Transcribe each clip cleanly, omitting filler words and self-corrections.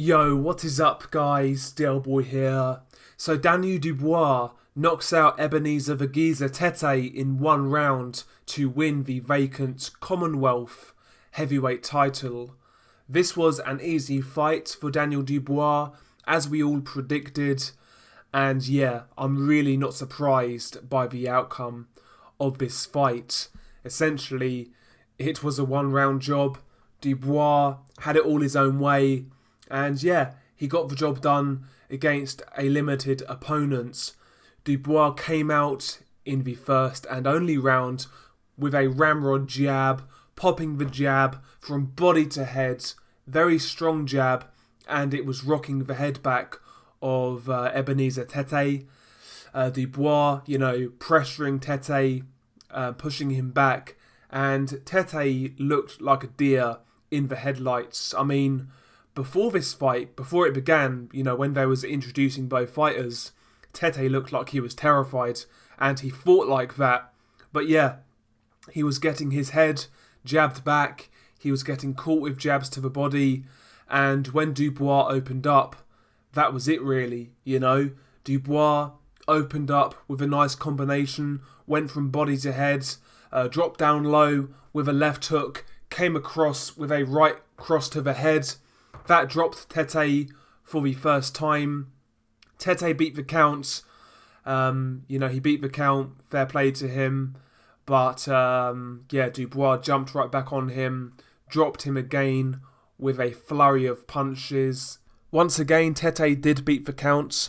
Yo, what is up, guys? Boy here. So Daniel Dubois knocks out Ebenezer Tetteh in one round to win the vacant Commonwealth heavyweight title. This was an easy fight for Daniel Dubois, as we all predicted. And yeah, I'm really not surprised by the outcome of this fight. Essentially, it was a one-round job. Dubois had it all his own way. And yeah, he got the job done against a limited opponent. Dubois came out in the first and only round with a ramrod jab, popping the jab from body to head. Very strong jab, and it was rocking the head back of Ebenezer Tetteh. Dubois, pressuring Tetteh, pushing him back. And Tetteh looked like a deer in the headlights. I mean, before this fight, before it began, when they was introducing both fighters, Tetteh looked like he was terrified, and he fought like that. But yeah, he was getting his head jabbed back, he was getting caught with jabs to the body, and when Dubois opened up, that was it really, Dubois opened up with a nice combination, went from body to head, dropped down low with a left hook, came across with a right cross to the head. That dropped Tetteh for the first time. Tetteh beat the count. He beat the count. Fair play to him. But, Dubois jumped right back on him. Dropped him again with a flurry of punches. Once again, Tetteh did beat the count.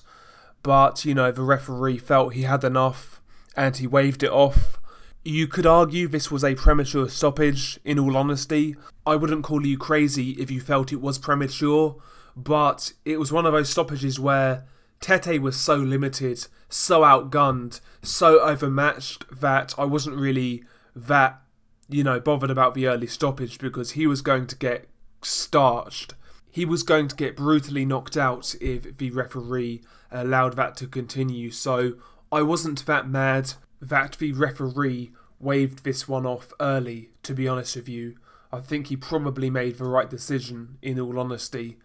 But, the referee felt he had enough. And he waved it off. You could argue this was a premature stoppage, in all honesty. I wouldn't call you crazy if you felt it was premature, but it was one of those stoppages where Tetteh was so limited, so outgunned, so overmatched that I wasn't really that, bothered about the early stoppage because he was going to get starched. He was going to get brutally knocked out if the referee allowed that to continue, so I wasn't that mad that the referee waved this one off early, to be honest with you. I think he probably made the right decision, in all honesty.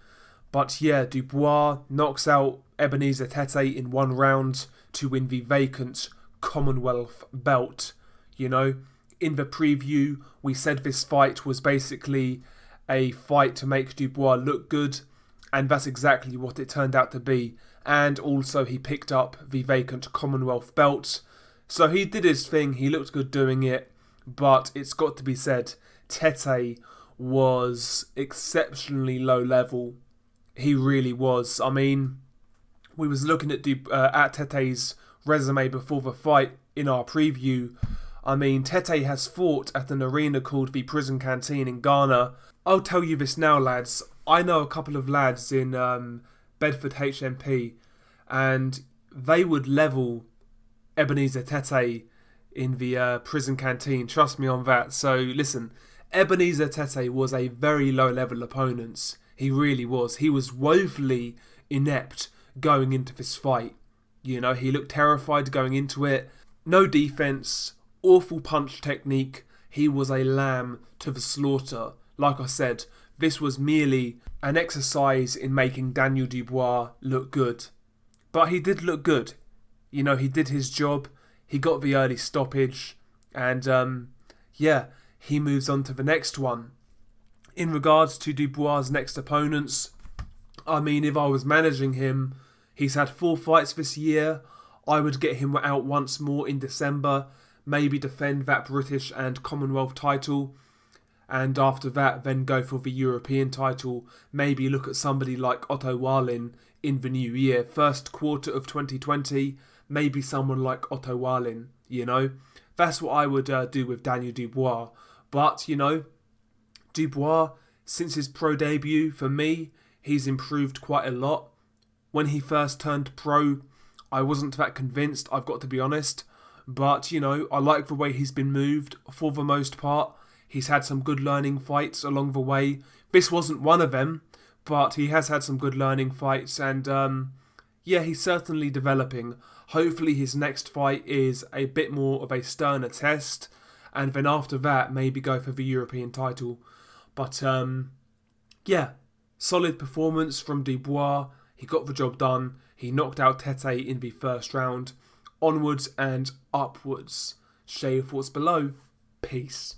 But yeah, Dubois knocks out Ebenezer Tetteh in one round to win the vacant Commonwealth belt. In the preview, we said this fight was basically a fight to make Dubois look good, and that's exactly what it turned out to be. And also he picked up the vacant Commonwealth belt. So he did his thing, he looked good doing it, but it's got to be said, Tetteh was exceptionally low level. He really was. I mean, we was looking at Tetteh's resume before the fight in our preview. I mean, Tetteh has fought at an arena called the Prison Canteen in Ghana. I'll tell you this now, lads. I know a couple of lads in Bedford HMP, and they would level Ebenezer Tetteh in the prison canteen. Trust me on that. So listen, Ebenezer Tetteh was a very low level opponent. He really was. He was woefully inept going into this fight. He looked terrified going into it. No defense, awful punch technique. He was a lamb to the slaughter. Like I said, this was merely an exercise in making Daniel Dubois look good. But he did look good. He did his job, he got the early stoppage, and he moves on to the next one. In regards to Dubois' next opponents, I mean, if I was managing him, he's had 4 fights this year. I would get him out once more in December, maybe defend that British and Commonwealth title, and after that then go for the European title, maybe look at somebody like Otto Wallin in the new year, first quarter of 2020, maybe someone like Otto Wallin, That's what I would do with Daniel Dubois. But, Dubois, since his pro debut, for me, he's improved quite a lot. When he first turned pro, I wasn't that convinced, I've got to be honest. But, I like the way he's been moved for the most part. He's had some good learning fights along the way. This wasn't one of them, but he has had some good learning fights, and he's certainly developing. Hopefully his next fight is a bit more of a sterner test, and then after that maybe go for the European title. But Solid performance from Dubois. He got the job done. He knocked out Tetteh in the first round. Onwards and upwards. Share your thoughts below. Peace.